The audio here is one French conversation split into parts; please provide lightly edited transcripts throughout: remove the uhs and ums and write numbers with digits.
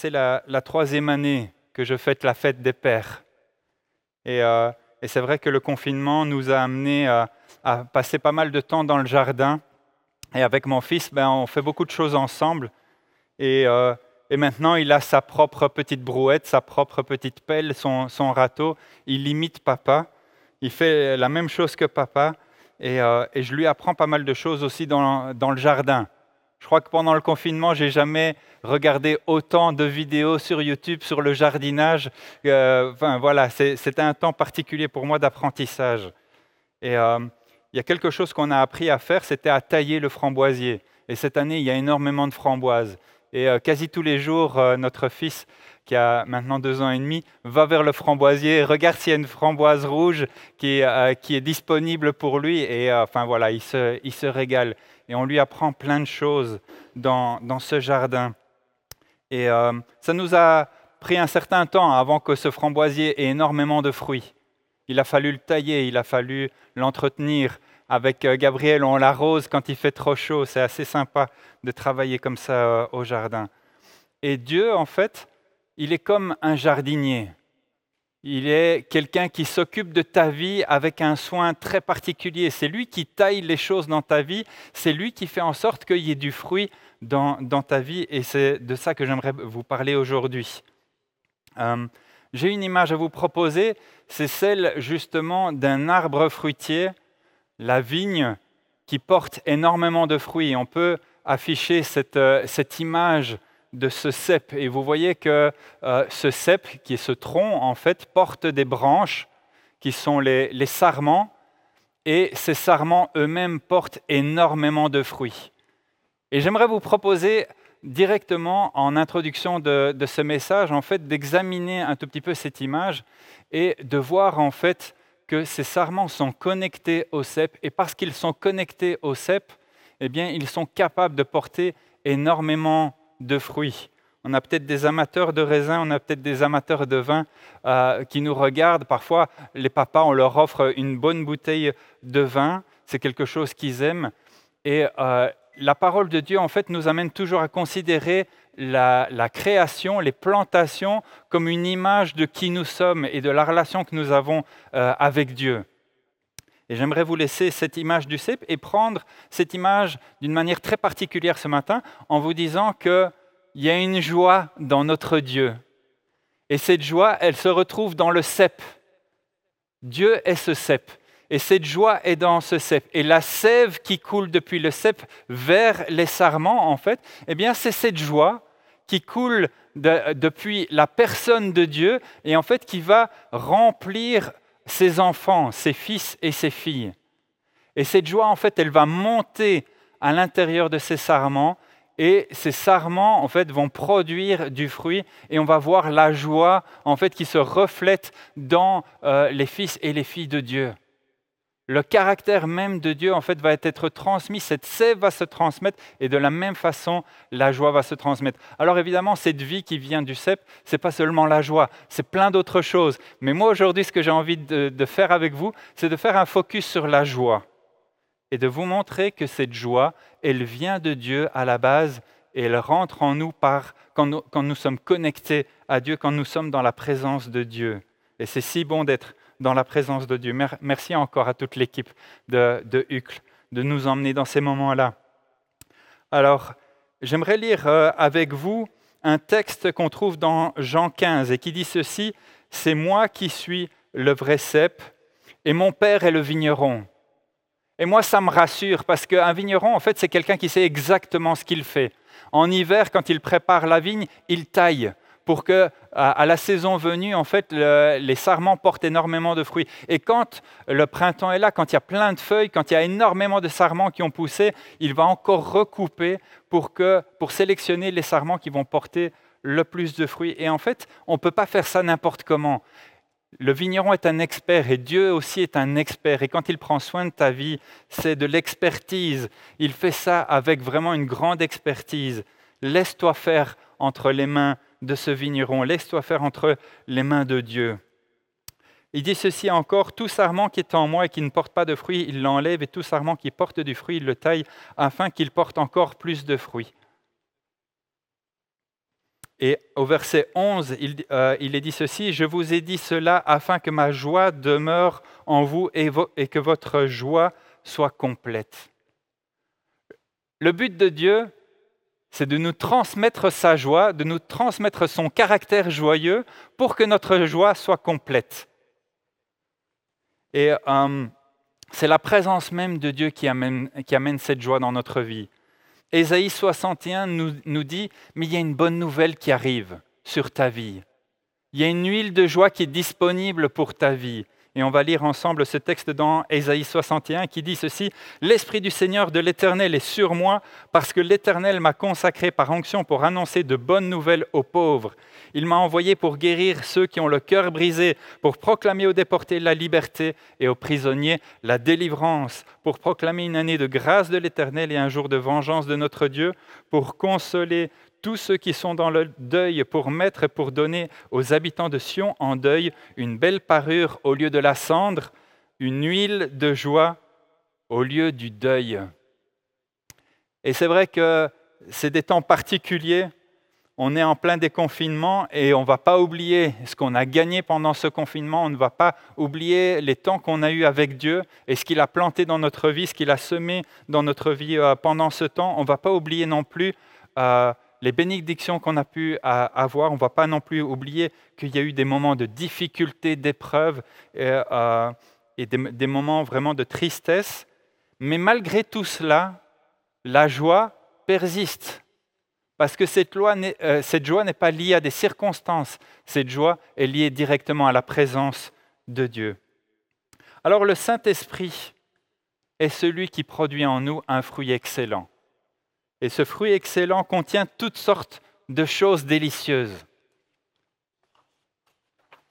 c'est la troisième année que je fête la fête des pères. Et c'est vrai que le confinement nous a amenés à passer pas mal de temps dans le jardin. Et avec mon fils, on fait beaucoup de choses ensemble. Et, euh, et maintenant, il a sa propre petite brouette, sa propre petite pelle, son râteau. Il imite papa. Il fait la même chose que papa. Et je lui apprends pas mal de choses aussi dans le jardin. Je crois que pendant le confinement, j'ai jamais regardé autant de vidéos sur YouTube sur le jardinage. Voilà, c'était un temps particulier pour moi d'apprentissage. Et il y a quelque chose qu'on a appris à faire, c'était à tailler le framboisier. Et cette année, il y a énormément de framboises. Et quasi tous les jours, notre fils, qui a maintenant 2 ans et demi, va vers le framboisier, regarde s'il y a une framboise rouge qui est disponible pour lui. Et voilà, il se régale. Et on lui apprend plein de choses dans ce jardin. Et ça nous a pris un certain temps avant que ce framboisier ait énormément de fruits. Il a fallu le tailler, il a fallu l'entretenir. Avec Gabriel, on l'arrose quand il fait trop chaud. C'est assez sympa de travailler comme ça au jardin. Et Dieu, en fait, il est comme un jardinier. Il est quelqu'un qui s'occupe de ta vie avec un soin très particulier. C'est lui qui taille les choses dans ta vie. C'est lui qui fait en sorte qu'il y ait du fruit dans ta vie. Et c'est de ça que j'aimerais vous parler aujourd'hui. J'ai une image à vous proposer. C'est celle justement d'un arbre fruitier, la vigne, qui porte énormément de fruits. On peut afficher cette image de ce cep. Et vous voyez que ce cep, qui est ce tronc, en fait, porte des branches qui sont les sarments. Et ces sarments eux-mêmes portent énormément de fruits. Et j'aimerais vous proposer directement, en introduction de ce message, en fait, d'examiner un tout petit peu cette image et de voir en fait que ces sarments sont connectés au cep. Et parce qu'ils sont connectés au cep, eh bien, ils sont capables de porter énormément de fruits. On a peut-être des amateurs de raisins, on a peut-être des amateurs de vin qui nous regardent. Parfois, les papas, on leur offre une bonne bouteille de vin. C'est quelque chose qu'ils aiment. Et la parole de Dieu, en fait, nous amène toujours à considérer la création, les plantations, comme une image de qui nous sommes et de la relation que nous avons avec Dieu. Et j'aimerais vous laisser cette image du cep et prendre cette image d'une manière très particulière ce matin en vous disant qu'il y a une joie dans notre Dieu. Et cette joie, elle se retrouve dans le cep. Dieu est ce cep. Et cette joie est dans ce cep. Et la sève qui coule depuis le cep vers les sarments, en fait, eh bien, c'est cette joie qui coule depuis la personne de Dieu et en fait qui va remplir ses enfants, ses fils et ses filles. Et cette joie, en fait, elle va monter à l'intérieur de ces sarments et ces sarments, en fait, vont produire du fruit et on va voir la joie, en fait, qui se reflète dans les fils et les filles de Dieu. Le caractère même de Dieu, en fait, va être transmis, cette sève va se transmettre et de la même façon, la joie va se transmettre. Alors évidemment, cette vie qui vient du cep, ce n'est pas seulement la joie, c'est plein d'autres choses. Mais moi, aujourd'hui, ce que j'ai envie de faire avec vous, c'est de faire un focus sur la joie et de vous montrer que cette joie, elle vient de Dieu à la base et elle rentre en nous quand nous sommes connectés à Dieu, quand nous sommes dans la présence de Dieu. Et c'est si bon d'être dans la présence de Dieu. Merci encore à toute l'équipe de Uccle de nous emmener dans ces moments-là. Alors, j'aimerais lire avec vous un texte qu'on trouve dans Jean 15 et qui dit ceci: « C'est moi qui suis le vrai cep et mon père est le vigneron. » Et moi, ça me rassure parce qu'un vigneron, en fait, c'est quelqu'un qui sait exactement ce qu'il fait. En hiver, quand il prépare la vigne, il taille pour que, à la saison venue, en fait, les sarments portent énormément de fruits. Et quand le printemps est là, quand il y a plein de feuilles, quand il y a énormément de sarments qui ont poussé, il va encore recouper pour sélectionner les sarments qui vont porter le plus de fruits. Et en fait, on ne peut pas faire ça n'importe comment. Le vigneron est un expert et Dieu aussi est un expert. Et quand il prend soin de ta vie, c'est de l'expertise. Il fait ça avec vraiment une grande expertise. Laisse-toi faire entre les mains de ce vigneron. Laisse-toi faire entre les mains de Dieu. Il dit ceci encore: « Tout sarment qui est en moi et qui ne porte pas de fruit, il l'enlève, et tout sarment qui porte du fruit, il le taille, afin qu'il porte encore plus de fruits. » Et au verset 11, il est dit ceci: « Je vous ai dit cela afin que ma joie demeure en vous et que votre joie soit complète. » Le but de Dieu, c'est de nous transmettre sa joie, de nous transmettre son caractère joyeux pour que notre joie soit complète. Et c'est la présence même de Dieu qui amène cette joie dans notre vie. Ésaïe 61 nous dit, mais il y a une bonne nouvelle qui arrive sur ta vie. Il y a une huile de joie qui est disponible pour ta vie. Et on va lire ensemble ce texte dans Ésaïe 61 qui dit ceci: « L'Esprit du Seigneur de l'Éternel est sur moi, parce que l'Éternel m'a consacré par onction pour annoncer de bonnes nouvelles aux pauvres. Il m'a envoyé pour guérir ceux qui ont le cœur brisé, pour proclamer aux déportés la liberté et aux prisonniers la délivrance, pour proclamer une année de grâce de l'Éternel et un jour de vengeance de notre Dieu, pour consoler tous ceux qui sont dans le deuil, pour mettre et pour donner aux habitants de Sion en deuil une belle parure au lieu de la cendre, une huile de joie au lieu du deuil. » Et c'est vrai que c'est des temps particuliers. On est en plein déconfinement et on ne va pas oublier ce qu'on a gagné pendant ce confinement. On ne va pas oublier les temps qu'on a eus avec Dieu et ce qu'il a planté dans notre vie, ce qu'il a semé dans notre vie pendant ce temps. On ne va pas oublier non plus les bénédictions qu'on a pu avoir. On ne va pas non plus oublier qu'il y a eu des moments de difficulté, d'épreuve et des moments vraiment de tristesse. Mais malgré tout cela, la joie persiste. Parce que cette joie n'est pas liée à des circonstances. Cette joie est liée directement à la présence de Dieu. Alors le Saint-Esprit est celui qui produit en nous un fruit excellent. Et ce fruit excellent contient toutes sortes de choses délicieuses.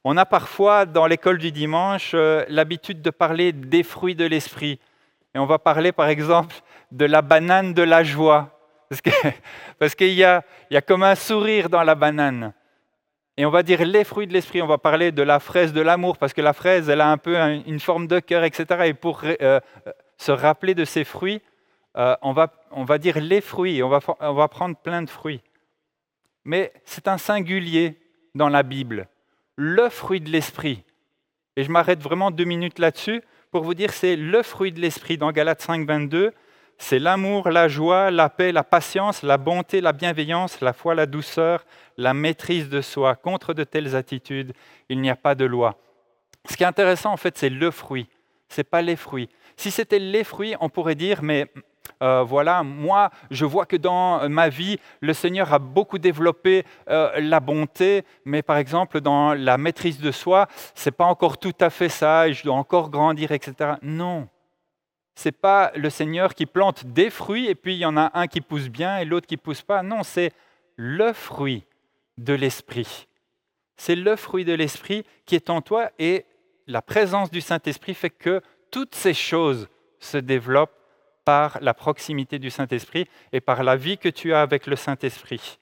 On a parfois, dans l'école du dimanche, l'habitude de parler des fruits de l'esprit. Et on va parler, par exemple, de la banane de la joie. Parce qu'il y a comme un sourire dans la banane. Et on va dire les fruits de l'esprit. On va parler de la fraise de l'amour, parce que la fraise, elle a un peu une forme de cœur, etc. Et pour se rappeler de ces fruits, on va dire les fruits, on va prendre plein de fruits. Mais c'est un singulier dans la Bible, le fruit de l'esprit. Et je m'arrête vraiment 2 minutes là-dessus pour vous dire c'est le fruit de l'esprit dans Galates 5, 22. C'est l'amour, la joie, la paix, la patience, la bonté, la bienveillance, la foi, la douceur, la maîtrise de soi. Contre de telles attitudes, il n'y a pas de loi. Ce qui est intéressant, en fait, c'est le fruit. Ce n'est pas les fruits. Si c'était les fruits, on pourrait dire, mais voilà, moi, je vois que dans ma vie, le Seigneur a beaucoup développé la bonté, mais par exemple, dans la maîtrise de soi, ce n'est pas encore tout à fait ça, et je dois encore grandir, etc. Non, ce n'est pas le Seigneur qui plante des fruits, et puis il y en a un qui pousse bien et l'autre qui ne pousse pas. Non, c'est le fruit de l'Esprit. C'est le fruit de l'Esprit qui est en toi, et la présence du Saint-Esprit fait que toutes ces choses se développent par la proximité du Saint-Esprit et par la vie que tu as avec le Saint-Esprit.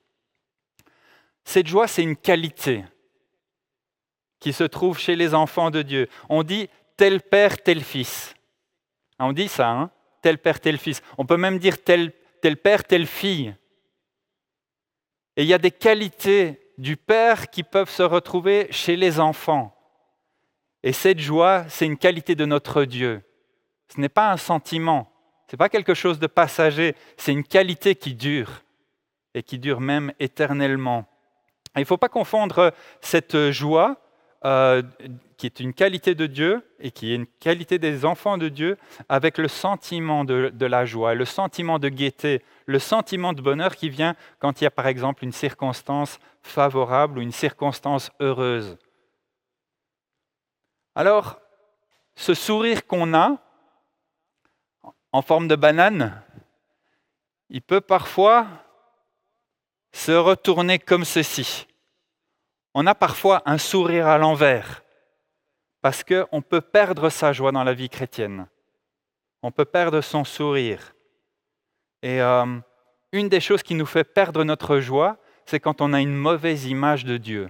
Cette joie, c'est une qualité qui se trouve chez les enfants de Dieu. On dit tel père, tel fils. On dit ça, hein? Tel père, tel fils. On peut même dire tel père, telle fille. Et il y a des qualités du père qui peuvent se retrouver chez les enfants. Et cette joie, c'est une qualité de notre Dieu. Ce n'est pas un sentiment. Ce n'est pas quelque chose de passager, c'est une qualité qui dure, et qui dure même éternellement. Et il ne faut pas confondre cette joie, qui est une qualité de Dieu, et qui est une qualité des enfants de Dieu, avec le sentiment de la joie, le sentiment de gaieté, le sentiment de bonheur qui vient quand il y a par exemple une circonstance favorable ou une circonstance heureuse. Alors, ce sourire qu'on a, en forme de banane, il peut parfois se retourner comme ceci. On a parfois un sourire à l'envers, parce qu'on peut perdre sa joie dans la vie chrétienne. On peut perdre son sourire. Et une des choses qui nous fait perdre notre joie, c'est quand on a une mauvaise image de Dieu.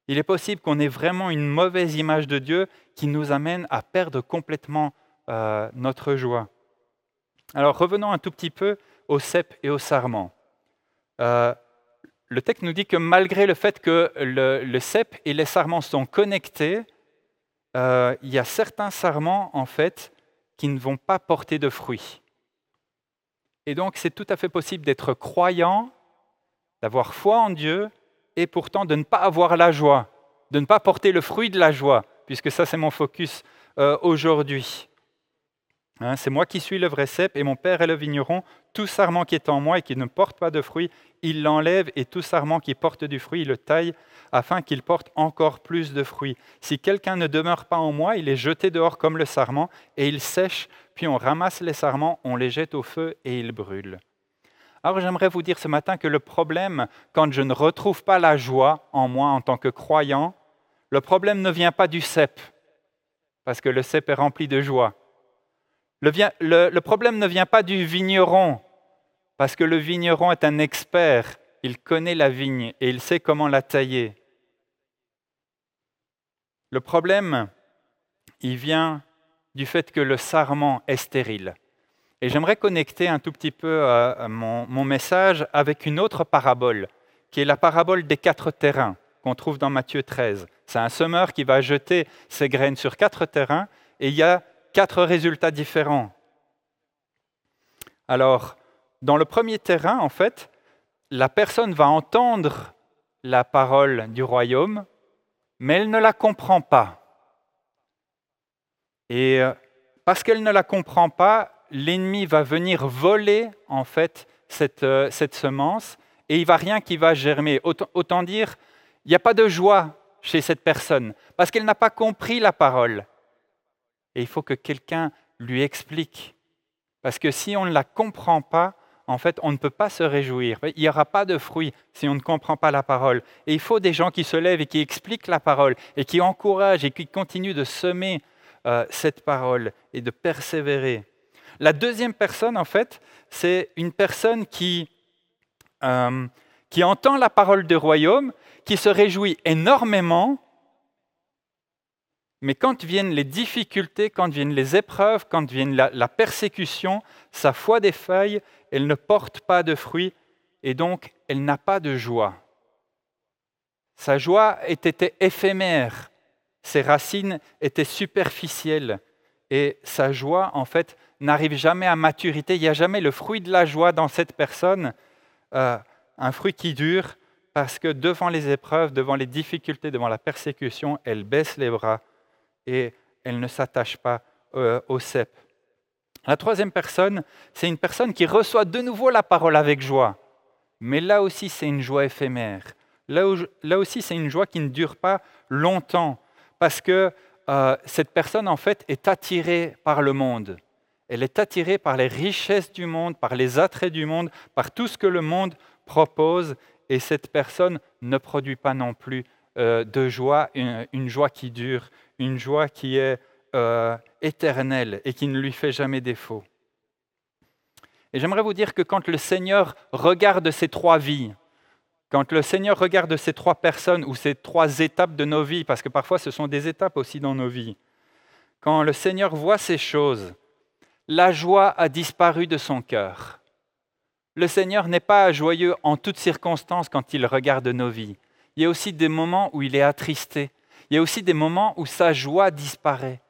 Il est possible qu'on ait vraiment une mauvaise image de Dieu qui nous amène à perdre complètement notre joie. Alors revenons un tout petit peu au cep et au sarment. Le le texte nous dit que malgré le fait que le cep et les sarments sont connectés, il y a certains sarments, en fait, qui ne vont pas porter de fruits. Et donc, c'est tout à fait possible d'être croyant, d'avoir foi en Dieu, et pourtant de ne pas avoir la joie, de ne pas porter le fruit de la joie, puisque ça, c'est mon focus aujourd'hui. Hein, c'est moi qui suis le vrai cep, et mon Père est le vigneron. Tout sarment qui est en moi et qui ne porte pas de fruit, il l'enlève, et tout sarment qui porte du fruit, il le taille, afin qu'il porte encore plus de fruits. Si quelqu'un ne demeure pas en moi, il est jeté dehors comme le sarment, et il sèche, puis on ramasse les sarments, on les jette au feu, et ils brûlent. Alors j'aimerais vous dire ce matin que le problème, quand je ne retrouve pas la joie en moi en tant que croyant, le problème ne vient pas du cep, parce que le cep est rempli de joie. Le problème ne vient pas du vigneron, parce que le vigneron est un expert, il connaît la vigne et il sait comment la tailler. Le problème, il vient du fait que le sarment est stérile. Et j'aimerais connecter un tout petit peu mon message avec une autre parabole, qui est la parabole des 4 terrains, qu'on trouve dans Matthieu 13. C'est un semeur qui va jeter ses graines sur 4 terrains, et il y a 4 résultats différents. Alors, dans le premier terrain, en fait, la personne va entendre la parole du royaume, mais elle ne la comprend pas. Et parce qu'elle ne la comprend pas, l'ennemi va venir voler, en fait, cette semence, et il n'y va rien qui va germer. Autant dire, il n'y a pas de joie chez cette personne, parce qu'elle n'a pas compris la parole. Et il faut que quelqu'un lui explique. Parce que si on ne la comprend pas, en fait, on ne peut pas se réjouir. Il n'y aura pas de fruit si on ne comprend pas la parole. Et il faut des gens qui se lèvent et qui expliquent la parole, et qui encouragent et qui continuent de semer cette parole et de persévérer. La deuxième personne, en fait, c'est une personne qui entend la parole du royaume, qui se réjouit énormément, mais quand viennent les difficultés, quand viennent les épreuves, quand vienne la persécution, sa foi défaille, elle ne porte pas de fruits et donc elle n'a pas de joie. Sa joie était éphémère, ses racines étaient superficielles et sa joie, en fait, n'arrive jamais à maturité. Il n'y a jamais le fruit de la joie dans cette personne, un fruit qui dure parce que devant les épreuves, devant les difficultés, devant la persécution, elle baisse les bras et elle ne s'attache pas au cep. La troisième personne, c'est une personne qui reçoit de nouveau la parole avec joie. Mais là aussi, c'est une joie éphémère. Là aussi, c'est une joie qui ne dure pas longtemps. Parce que cette personne, en fait, est attirée par le monde. Elle est attirée par les richesses du monde, par les attraits du monde, par tout ce que le monde propose. Et cette personne ne produit pas non plus de joie, une joie qui dure, une joie qui est éternelle et qui ne lui fait jamais défaut. Et j'aimerais vous dire que quand le Seigneur regarde ces 3 vies, quand le Seigneur regarde ces 3 personnes ou ces 3 étapes de nos vies, parce que parfois ce sont des étapes aussi dans nos vies, quand le Seigneur voit ces choses, la joie a disparu de son cœur. Le Seigneur n'est pas joyeux en toutes circonstances quand il regarde nos vies. Il y a aussi des moments où il est attristé. Il y a aussi des moments où sa joie disparaît.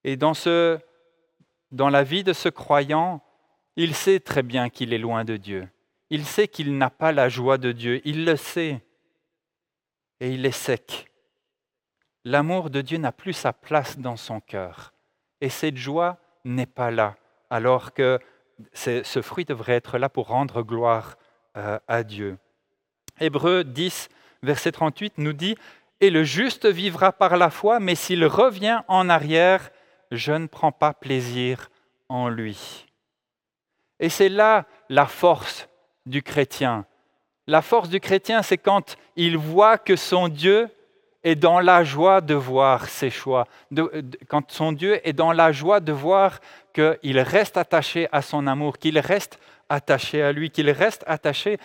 Et dans la vie de ce croyant, il sait très bien qu'il est loin de Dieu. Il sait qu'il n'a pas la joie de Dieu. Il le sait. Et il est sec. L'amour de Dieu n'a plus sa place dans son cœur. Et cette joie n'est pas là, alors que ce fruit devrait être là pour rendre gloire à Dieu. Hébreux 10, verset 38 nous dit « Et le juste vivra par la foi, mais s'il revient en arrière, je ne prends pas plaisir en lui. » Et c'est là la force du chrétien. La force du chrétien, c'est quand il voit que son Dieu est dans la joie de voir ses choix. Quand son Dieu est dans la joie de voir qu'il reste attaché à son amour, qu'il reste attaché à lui, qu'il reste attaché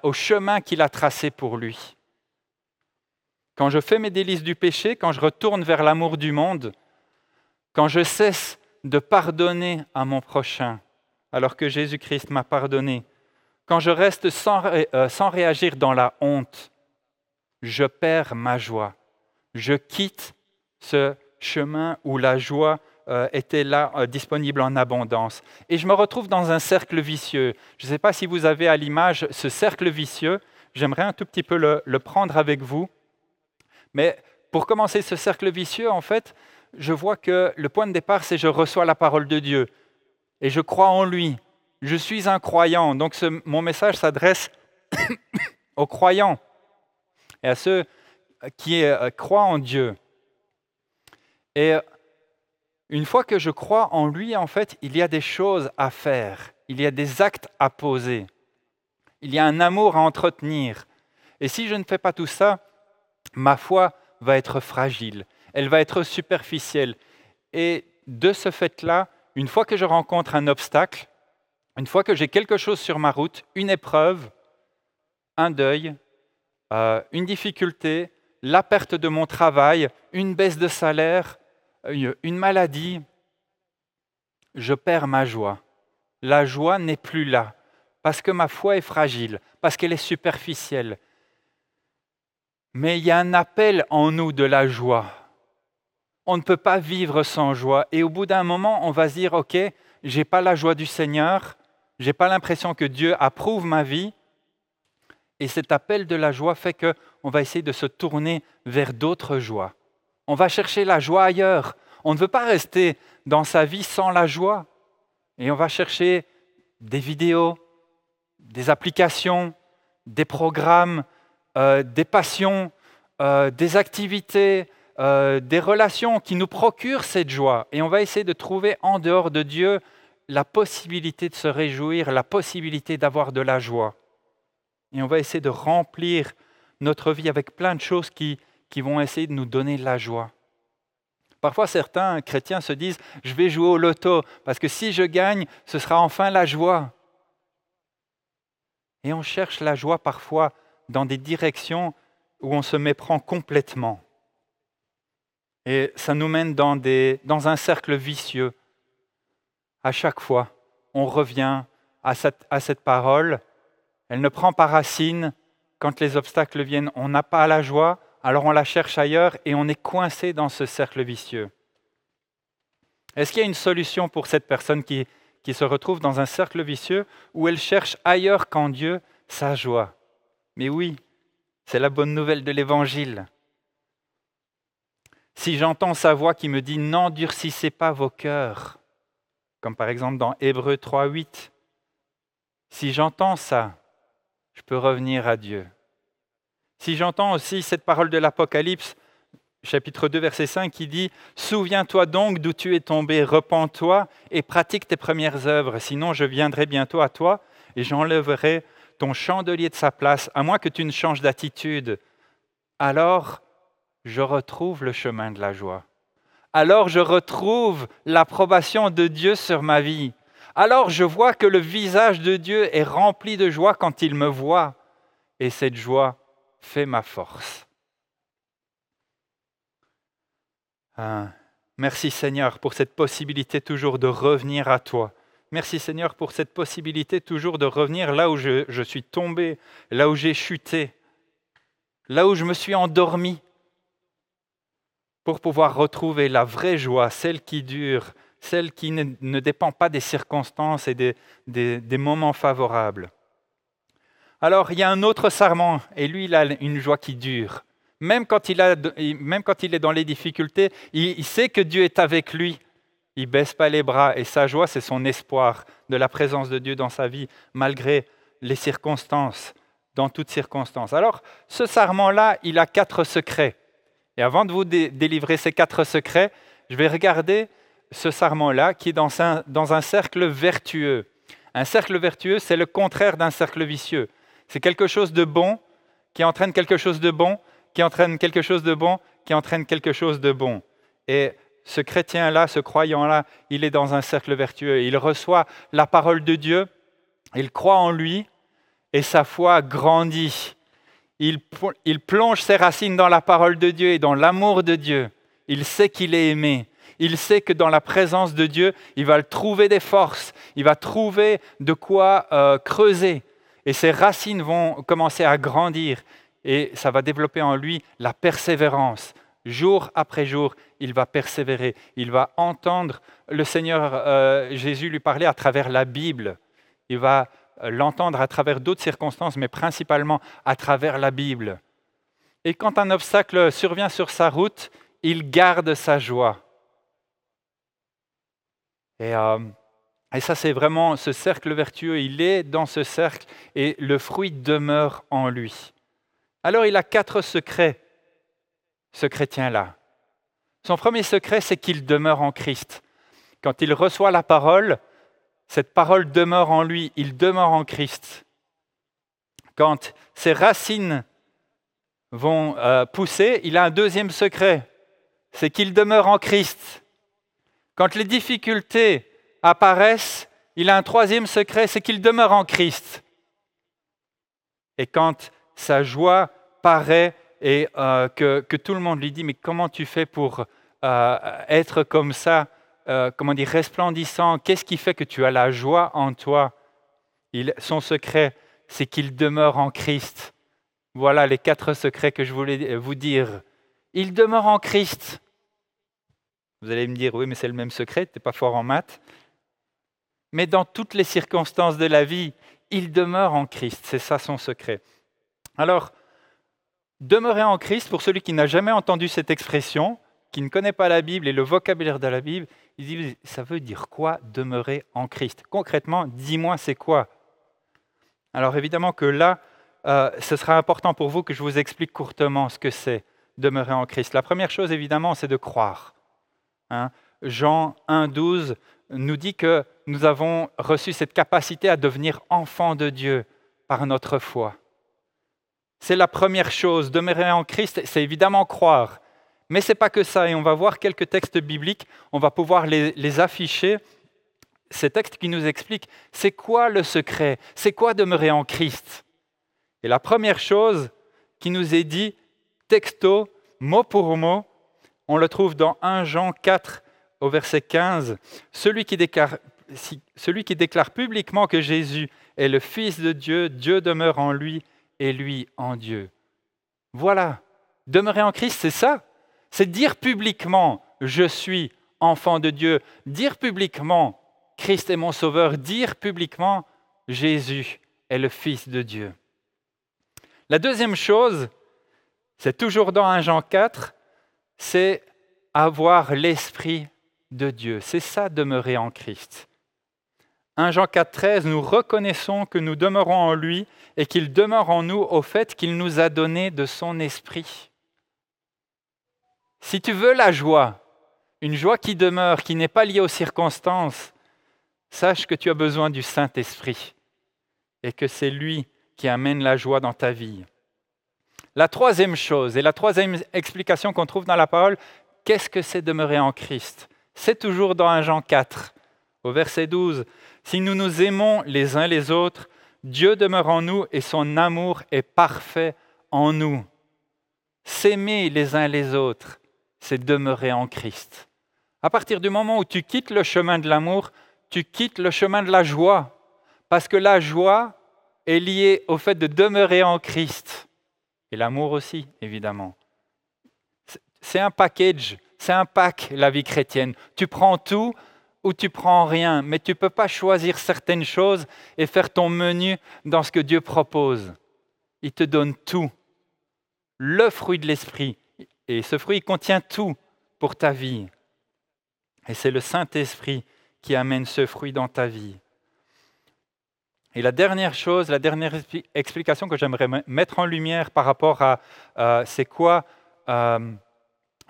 au chemin qu'il a tracé pour lui. Quand je fais mes délices du péché, quand je retourne vers l'amour du monde, quand je cesse de pardonner à mon prochain, alors que Jésus-Christ m'a pardonné, quand je reste sans réagir dans la honte, je perds ma joie. Je quitte ce chemin où la joie était là, disponible en abondance. Et je me retrouve dans un cercle vicieux. Je ne sais pas si vous avez à l'image ce cercle vicieux. J'aimerais un tout petit peu le prendre avec vous. Mais pour commencer ce cercle vicieux, en fait, je vois que le point de départ, c'est je reçois la parole de Dieu et je crois en lui. Je suis un croyant. Donc mon message s'adresse aux croyants et à ceux qui croient en Dieu. Et une fois que je crois en lui, en fait, il y a des choses à faire. Il y a des actes à poser. Il y a un amour à entretenir. Et si je ne fais pas tout ça, ma foi va être fragile. Elle va être superficielle. Et de ce fait-là, une fois que je rencontre un obstacle, une fois que j'ai quelque chose sur ma route, une épreuve, un deuil, une difficulté, la perte de mon travail, une baisse de salaire, une maladie, je perds ma joie. La joie n'est plus là, parce que ma foi est fragile, parce qu'elle est superficielle. Mais il y a un appel en nous de la joie. On ne peut pas vivre sans joie. Et au bout d'un moment, on va se dire, OK, je n'ai pas la joie du Seigneur, je n'ai pas l'impression que Dieu approuve ma vie. Et cet appel de la joie fait qu'on va essayer de se tourner vers d'autres joies. On va chercher la joie ailleurs. On ne veut pas rester dans sa vie sans la joie. Et on va chercher des vidéos, des applications, des programmes, des passions, des activités, des relations qui nous procurent cette joie. Et on va essayer de trouver en dehors de Dieu la possibilité de se réjouir, la possibilité d'avoir de la joie. Et on va essayer de remplir notre vie avec plein de choses qui vont essayer de nous donner de la joie. Parfois, certains chrétiens se disent « je vais jouer au loto, parce que si je gagne, ce sera enfin la joie ». Et on cherche la joie parfois dans des directions où on se méprend complètement. Et ça nous mène dans un cercle vicieux. À chaque fois, on revient à cette parole. Elle ne prend pas racine. Quand les obstacles viennent, on n'a pas la joie. Alors on la cherche ailleurs et on est coincé dans ce cercle vicieux. Est-ce qu'il y a une solution pour cette personne qui se retrouve dans un cercle vicieux où elle cherche ailleurs qu'en Dieu sa joie? Mais oui, c'est la bonne nouvelle de l'Évangile. Si j'entends sa voix qui me dit « n'endurcissez pas vos cœurs », comme par exemple dans Hébreux 3:8, si j'entends ça, je peux revenir à Dieu. Si j'entends aussi cette parole de l'Apocalypse, chapitre 2, verset 5, qui dit « Souviens-toi donc d'où tu es tombé, repens-toi et pratique tes premières œuvres, sinon je viendrai bientôt à toi et j'enlèverai ton chandelier de sa place, à moins que tu ne changes d'attitude. Alors, je retrouve le chemin de la joie. Alors, je retrouve l'approbation de Dieu sur ma vie. Alors, je vois que le visage de Dieu est rempli de joie quand il me voit. Et cette joie fait ma force. » Merci Seigneur pour cette possibilité toujours de revenir à toi. Merci Seigneur pour cette possibilité toujours de revenir là où je suis tombé, là où j'ai chuté, là où je me suis endormi, pour pouvoir retrouver la vraie joie, celle qui dure, celle qui ne dépend pas des circonstances et des moments favorables. Alors, il y a un autre sarment, et lui, il a une joie qui dure. Même quand il est dans les difficultés, il sait que Dieu est avec lui. Il ne baisse pas les bras, et sa joie, c'est son espoir de la présence de Dieu dans sa vie, malgré les circonstances, dans toutes circonstances. Alors, ce sarment-là, il a 4 secrets. Et avant de vous délivrer ces 4 secrets, je vais regarder ce sarment-là qui est dans un cercle vertueux. Un cercle vertueux, c'est le contraire d'un cercle vicieux. C'est quelque chose de bon qui entraîne quelque chose de bon, qui entraîne quelque chose de bon, qui entraîne quelque chose de bon. Et ce chrétien-là, ce croyant-là, il est dans un cercle vertueux. Il reçoit la parole de Dieu, il croit en lui et sa foi grandit. Il plonge ses racines dans la parole de Dieu et dans l'amour de Dieu. Il sait qu'il est aimé. Il sait que dans la présence de Dieu, il va trouver des forces. Il va trouver de quoi creuser. Et ses racines vont commencer à grandir et ça va développer en lui la persévérance. Jour après jour, il va persévérer. Il va entendre le Seigneur Jésus lui parler à travers la Bible. Il va l'entendre à travers d'autres circonstances, mais principalement à travers la Bible. Et quand un obstacle survient sur sa route, il garde sa joie. Et ça, c'est vraiment ce cercle vertueux. Il est dans ce cercle et le fruit demeure en lui. Alors, il a 4 secrets, ce chrétien-là. Son premier secret, c'est qu'il demeure en Christ. Quand il reçoit la parole, cette parole demeure en lui, il demeure en Christ. Quand ses racines vont pousser, il a un deuxième secret, c'est qu'il demeure en Christ. Quand les difficultés apparaissent, il a un troisième secret, c'est qu'il demeure en Christ. Et quand sa joie paraît et que tout le monde lui dit « Mais comment tu fais pour être comme ça, resplendissant? Qu'est-ce qui fait que tu as la joie en toi ?» Son secret, c'est qu'il demeure en Christ. Voilà les 4 secrets que je voulais vous dire. Il demeure en Christ. Vous allez me dire « Oui, mais c'est le même secret, tu n'es pas fort en maths. » Mais dans toutes les circonstances de la vie, il demeure en Christ. C'est ça son secret. Alors, demeurer en Christ, pour celui qui n'a jamais entendu cette expression, qui ne connaît pas la Bible et le vocabulaire de la Bible, il dit « Ça veut dire quoi, demeurer en Christ ?» Concrètement, dis-moi, c'est quoi? Alors évidemment que là, ce sera important pour vous que je vous explique courtement ce que c'est, demeurer en Christ. La première chose, évidemment, c'est de croire. Jean 1,12 nous dit que nous avons reçu cette capacité à devenir enfants de Dieu par notre foi. C'est la première chose, demeurer en Christ, c'est évidemment croire. Mais ce n'est pas que ça, et on va voir quelques textes bibliques, on va pouvoir les afficher. Ces textes qui nous expliquent c'est quoi le secret, c'est quoi demeurer en Christ. Et la première chose qui nous est dit, texto, mot pour mot, on le trouve dans 1 Jean 4 au verset 15. Celui qui déclare publiquement que Jésus est le Fils de Dieu, Dieu demeure en lui et lui en Dieu. Voilà, demeurer en Christ, c'est ça. C'est dire publiquement, je suis enfant de Dieu. Dire publiquement, Christ est mon sauveur. Dire publiquement, Jésus est le Fils de Dieu. La deuxième chose, c'est toujours dans 1 Jean 4, c'est avoir l'Esprit de Dieu. C'est ça, demeurer en Christ. 1 Jean 4, 13, nous reconnaissons que nous demeurons en lui et qu'il demeure en nous au fait qu'il nous a donné de son esprit. Si tu veux la joie, une joie qui demeure, qui n'est pas liée aux circonstances, sache que tu as besoin du Saint-Esprit et que c'est lui qui amène la joie dans ta vie. La troisième chose et la troisième explication qu'on trouve dans la parole, qu'est-ce que c'est demeurer en Christ? C'est toujours dans 1 Jean 4, au verset 12. Si nous nous aimons les uns les autres, Dieu demeure en nous et son amour est parfait en nous. S'aimer les uns les autres, c'est demeurer en Christ. À partir du moment où tu quittes le chemin de l'amour, tu quittes le chemin de la joie. Parce que la joie est liée au fait de demeurer en Christ. Et l'amour aussi, évidemment. C'est un package, c'est un pack, la vie chrétienne. Tu prends tout ou tu prends rien, mais tu ne peux pas choisir certaines choses et faire ton menu dans ce que Dieu propose. Il te donne tout. Le fruit de l'esprit. Et ce fruit contient tout pour ta vie. Et c'est le Saint-Esprit qui amène ce fruit dans ta vie. Et la dernière chose, la dernière explication que j'aimerais mettre en lumière par rapport à c'est quoi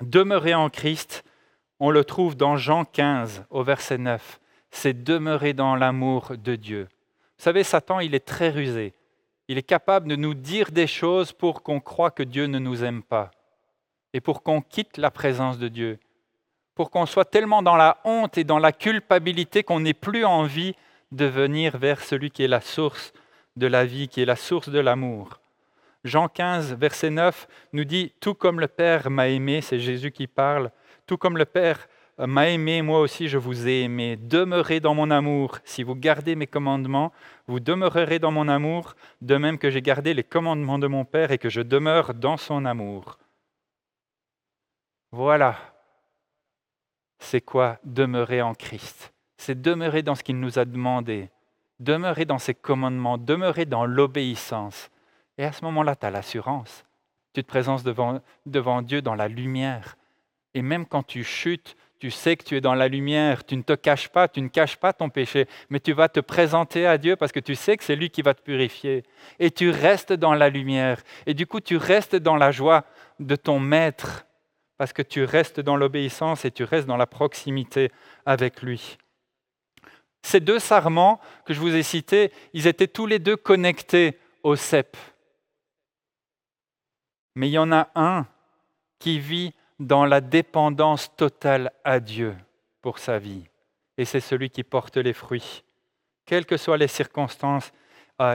demeurer en Christ, on le trouve dans Jean 15 au verset 9. C'est demeurer dans l'amour de Dieu. Vous savez, Satan, il est très rusé. Il est capable de nous dire des choses pour qu'on croie que Dieu ne nous aime pas et pour qu'on quitte la présence de Dieu, pour qu'on soit tellement dans la honte et dans la culpabilité qu'on n'ait plus envie de venir vers celui qui est la source de la vie, qui est la source de l'amour. Jean 15, verset 9, nous dit « Tout comme le Père m'a aimé », c'est Jésus qui parle, « Tout comme le Père m'a aimé, moi aussi je vous ai aimé. Demeurez dans mon amour. Si vous gardez mes commandements, vous demeurerez dans mon amour, de même que j'ai gardé les commandements de mon Père et que je demeure dans son amour. Voilà, c'est quoi demeurer en Christ? C'est demeurer dans ce qu'il nous a demandé, demeurer dans ses commandements, demeurer dans l'obéissance. Et à ce moment-là, tu as l'assurance. Tu te présentes devant Dieu dans la lumière. Et même quand tu chutes, tu sais que tu es dans la lumière, tu ne te caches pas, tu ne caches pas ton péché, mais tu vas te présenter à Dieu parce que tu sais que c'est lui qui va te purifier. Et tu restes dans la lumière. Et du coup, tu restes dans la joie de ton Maître parce que tu restes dans l'obéissance et tu restes dans la proximité avec lui. Ces deux sarments que je vous ai cités, ils étaient tous les deux connectés au cep. Mais il y en a un qui vit dans la dépendance totale à Dieu pour sa vie. Et c'est celui qui porte les fruits. Quelles que soient les circonstances,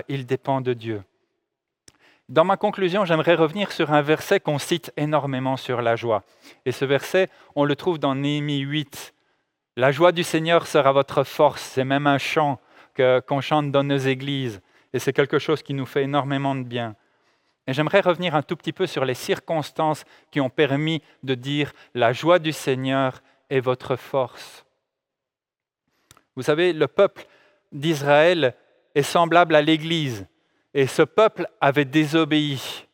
il dépend de Dieu. Dans ma conclusion, j'aimerais revenir sur un verset qu'on cite énormément sur la joie. Et ce verset, on le trouve dans Néhémie 8. « La joie du Seigneur sera votre force ». C'est même un chant qu'on chante dans nos églises. Et c'est quelque chose qui nous fait énormément de bien. Et j'aimerais revenir un tout petit peu sur les circonstances qui ont permis de dire « la joie du Seigneur est votre force ». Vous savez, le peuple d'Israël est semblable à l'Église. Et ce peuple avait désobéi.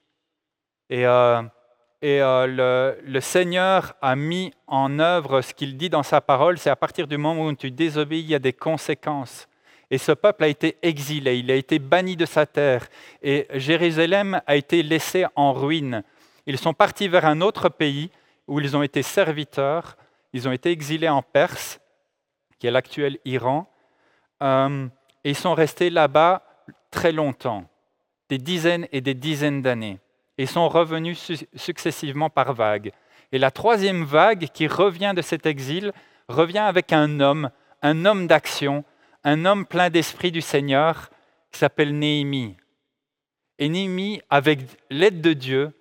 Et le Seigneur a mis en œuvre ce qu'il dit dans sa parole. C'est à partir du moment où tu désobéis, il y a des conséquences. Et ce peuple a été exilé, il a été banni de sa terre. Et Jérusalem a été laissée en ruine. Ils sont partis vers un autre pays où ils ont été serviteurs. Ils ont été exilés en Perse, qui est l'actuel Iran. Et ils sont restés là-bas très longtemps, des dizaines et des dizaines d'années. Et ils sont revenus successivement par vagues. Et la troisième vague qui revient de cet exil revient avec un homme d'action, un homme plein d'esprit du Seigneur qui s'appelle Néhémie. Et Néhémie, avec l'aide de Dieu,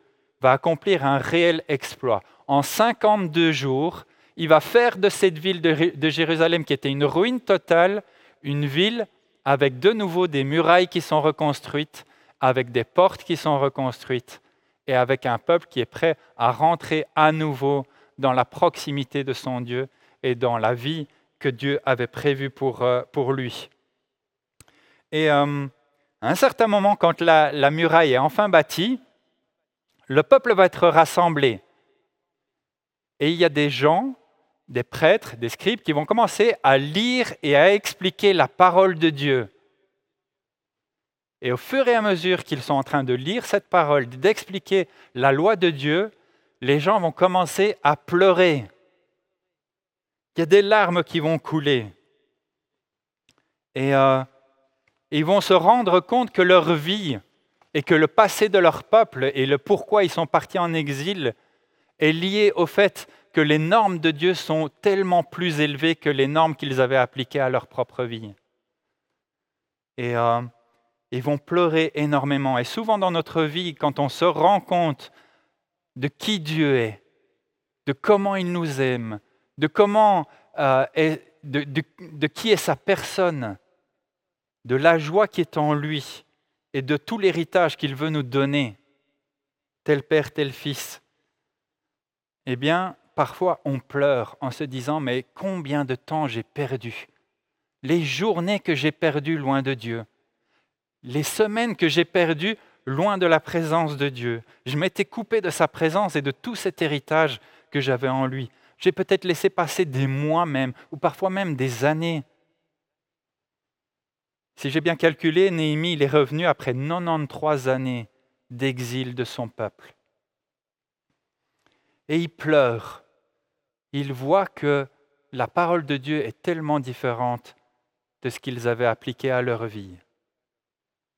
va accomplir un réel exploit. En 52 jours, il va faire de cette ville de Jérusalem, qui était une ruine totale, une ville avec de nouveau des murailles qui sont reconstruites, avec des portes qui sont reconstruites, et avec un peuple qui est prêt à rentrer à nouveau dans la proximité de son Dieu et dans la vie que Dieu avait prévu pour lui. Et à un certain moment, quand la muraille est enfin bâtie, le peuple va être rassemblé. Et il y a des gens, des prêtres, des scribes, qui vont commencer à lire et à expliquer la parole de Dieu. Et au fur et à mesure qu'ils sont en train de lire cette parole, d'expliquer la loi de Dieu, les gens vont commencer à pleurer. Il y a des larmes qui vont couler. Et ils vont se rendre compte que leur vie et que le passé de leur peuple et le pourquoi ils sont partis en exil est lié au fait que les normes de Dieu sont tellement plus élevées que les normes qu'ils avaient appliquées à leur propre vie. Et ils vont pleurer énormément. Et souvent dans notre vie, quand on se rend compte de qui Dieu est, de comment il nous aime, de comment de qui est sa personne, de la joie qui est en lui et de tout l'héritage qu'il veut nous donner, tel Père, tel Fils, eh bien, parfois on pleure en se disant « mais combien de temps j'ai perdu ? Les journées que j'ai perdues loin de Dieu, les semaines que j'ai perdues loin de la présence de Dieu. Je m'étais coupé de sa présence et de tout cet héritage que j'avais en lui. J'ai peut-être laissé passer des mois même, ou parfois même des années. » Si j'ai bien calculé, Néhémie il est revenu après 93 années d'exil de son peuple. Et il pleure. Il voit que la parole de Dieu est tellement différente de ce qu'ils avaient appliqué à leur vie.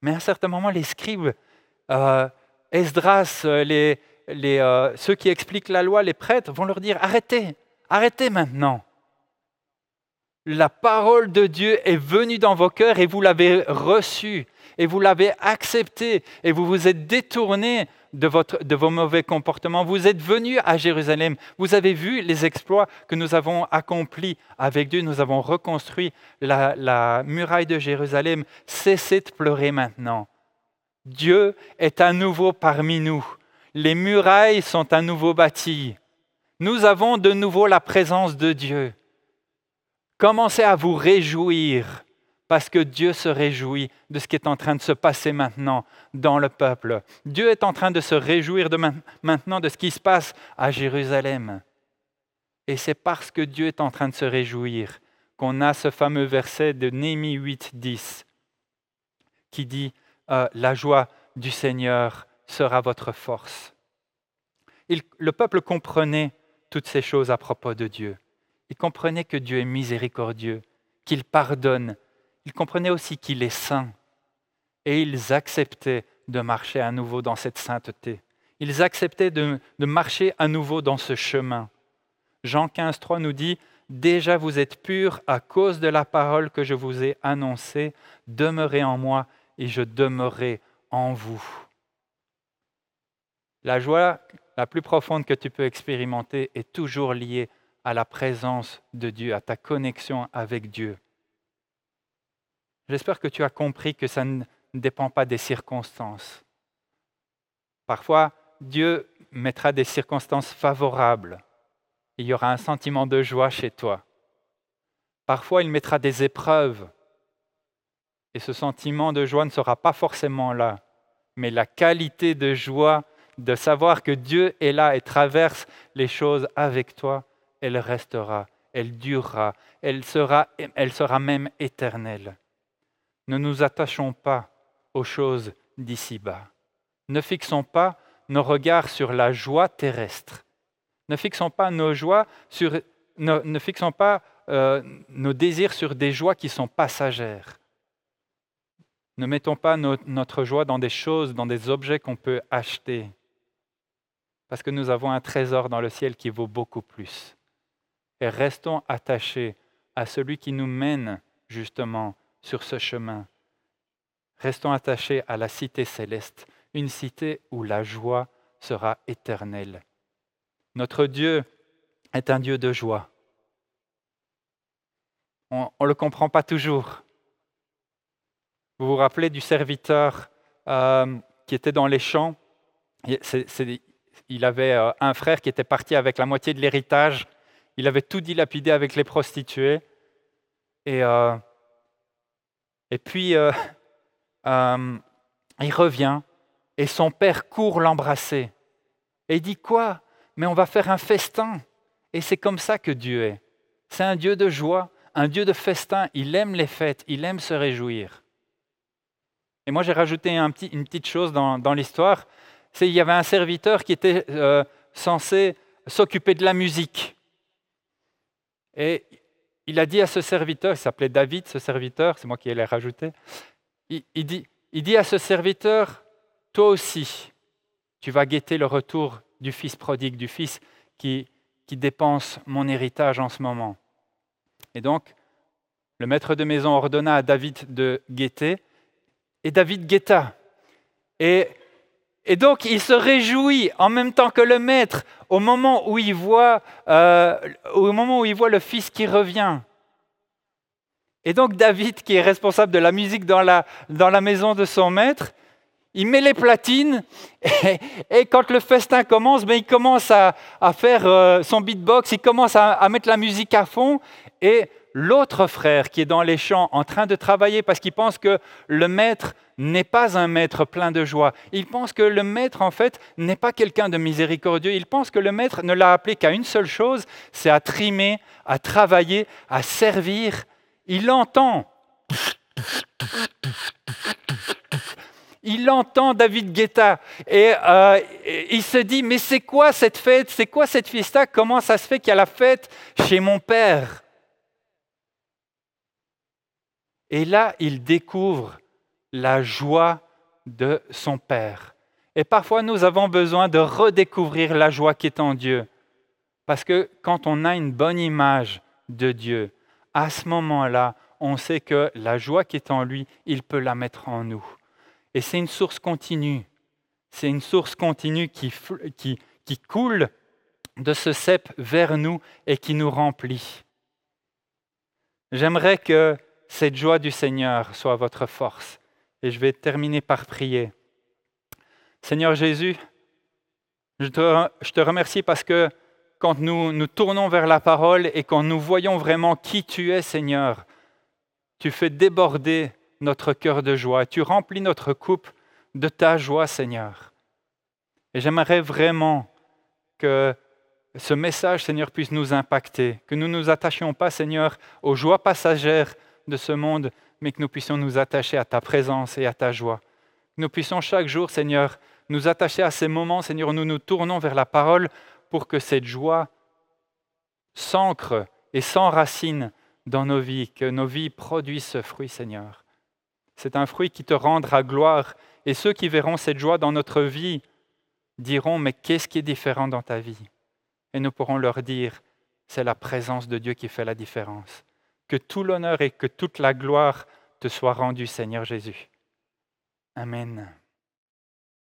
Mais à un certain moment, les scribes, Esdras, ceux qui expliquent la loi, les prêtres, vont leur dire « arrêtez maintenant. La parole de Dieu est venue dans vos cœurs et vous l'avez reçue. et vous l'avez accepté et vous vous êtes détourné de vos mauvais comportements. Vous êtes venus à Jérusalem. Vous avez vu les exploits que nous avons accomplis avec Dieu. Nous avons reconstruit la muraille de Jérusalem. Cessez de pleurer maintenant. Dieu est à nouveau parmi nous. Les murailles sont à nouveau bâties. Nous avons de nouveau la présence de Dieu. Commencez à vous réjouir parce que Dieu se réjouit de ce qui est en train de se passer maintenant dans le peuple. Dieu est en train de se réjouir maintenant de ce qui se passe à Jérusalem. Et c'est parce que Dieu est en train de se réjouir qu'on a ce fameux verset de Néhémie 8, 10 qui dit « La joie du Seigneur sera votre force ». Le peuple comprenait toutes ces choses à propos de Dieu. Il comprenait que Dieu est miséricordieux, qu'il pardonne. Il comprenait aussi qu'il est saint. Et ils acceptaient de marcher à nouveau dans cette sainteté. Ils acceptaient de marcher à nouveau dans ce chemin. Jean 15, 3 nous dit « Déjà vous êtes purs à cause de la parole que je vous ai annoncée. Demeurez en moi et je demeurerai en vous. » La joie la plus profonde que tu peux expérimenter est toujours liée à la présence de Dieu, à ta connexion avec Dieu. J'espère que tu as compris que ça ne dépend pas des circonstances. Parfois, Dieu mettra des circonstances favorables. Il y aura un sentiment de joie chez toi. Parfois, il mettra des épreuves. Et ce sentiment de joie ne sera pas forcément là. Mais la qualité de joie, de savoir que Dieu est là et traverse les choses avec toi, elle restera, elle durera, elle sera même éternelle. Ne nous attachons pas aux choses d'ici-bas. Ne fixons pas nos regards sur la joie terrestre. Ne fixons pas nos désirs sur des joies qui sont passagères. Ne mettons pas notre joie dans des choses, dans des objets qu'on peut acheter. Parce que nous avons un trésor dans le ciel qui vaut beaucoup plus. Et restons attachés à celui qui nous mène justement sur ce chemin. Restons attachés à la cité céleste, une cité où la joie sera éternelle. Notre Dieu est un Dieu de joie. On ne le comprend pas toujours. Vous vous rappelez du serviteur qui était dans les champs? Il avait un frère qui était parti avec la moitié de l'héritage. Il avait tout dilapidé avec les prostituées. Et puis, il revient et son père court l'embrasser. Et il dit quoi? Mais on va faire un festin. Et c'est comme ça que Dieu est. C'est un Dieu de joie, un Dieu de festin. Il aime les fêtes, il aime se réjouir. Et moi, j'ai rajouté une petite chose dans l'histoire. Il y avait un serviteur qui était censé s'occuper de la musique. Et il a dit à ce serviteur, il s'appelait David, ce serviteur, c'est moi qui l'ai rajouté, il dit à ce serviteur, toi aussi, tu vas guetter le retour du fils prodigue, du fils qui dépense mon héritage en ce moment. Et donc, le maître de maison ordonna à David de guetter, et David guetta. Et donc, il se réjouit en même temps que le maître au moment où il voit le fils qui revient. Et donc, David, qui est responsable de la musique dans la maison de son maître, il met les platines et quand le festin commence, il commence à faire son beatbox, il commence à mettre la musique à fond et l'autre frère qui est dans les champs en train de travailler parce qu'il pense que le maître n'est pas un maître plein de joie. Il pense que le maître, en fait, n'est pas quelqu'un de miséricordieux. Il pense que le maître ne l'a appelé qu'à une seule chose, c'est à trimer, à travailler, à servir. Il entend David Guetta et il se dit, mais c'est quoi cette fête? C'est quoi cette fiesta? Comment ça se fait qu'il y a la fête chez mon père? Et là, il découvre la joie de son Père. Et parfois, nous avons besoin de redécouvrir la joie qui est en Dieu. Parce que quand on a une bonne image de Dieu, à ce moment-là, on sait que la joie qui est en lui, il peut la mettre en nous. Et c'est une source continue. C'est une source continue qui coule de ce cep vers nous et qui nous remplit. J'aimerais que cette joie du Seigneur soit votre force. Et je vais terminer par prier. Seigneur Jésus, je te remercie parce que quand nous tournons vers la parole et quand nous voyons vraiment qui tu es, Seigneur, tu fais déborder notre cœur de joie. Tu remplis notre coupe de ta joie, Seigneur. Et j'aimerais vraiment que ce message, Seigneur, puisse nous impacter, que nous ne nous attachions pas, Seigneur, aux joies passagères de ce monde, mais que nous puissions nous attacher à ta présence et à ta joie. Que nous puissions chaque jour, Seigneur, nous attacher à ces moments, Seigneur, où nous nous tournons vers la parole pour que cette joie s'ancre et s'enracine dans nos vies, que nos vies produisent ce fruit, Seigneur. C'est un fruit qui te rendra gloire, et ceux qui verront cette joie dans notre vie diront, mais qu'est-ce qui est différent dans ta vie? Et nous pourrons leur dire, c'est la présence de Dieu qui fait la différence. Que tout l'honneur et que toute la gloire te soient rendus, Seigneur Jésus. Amen.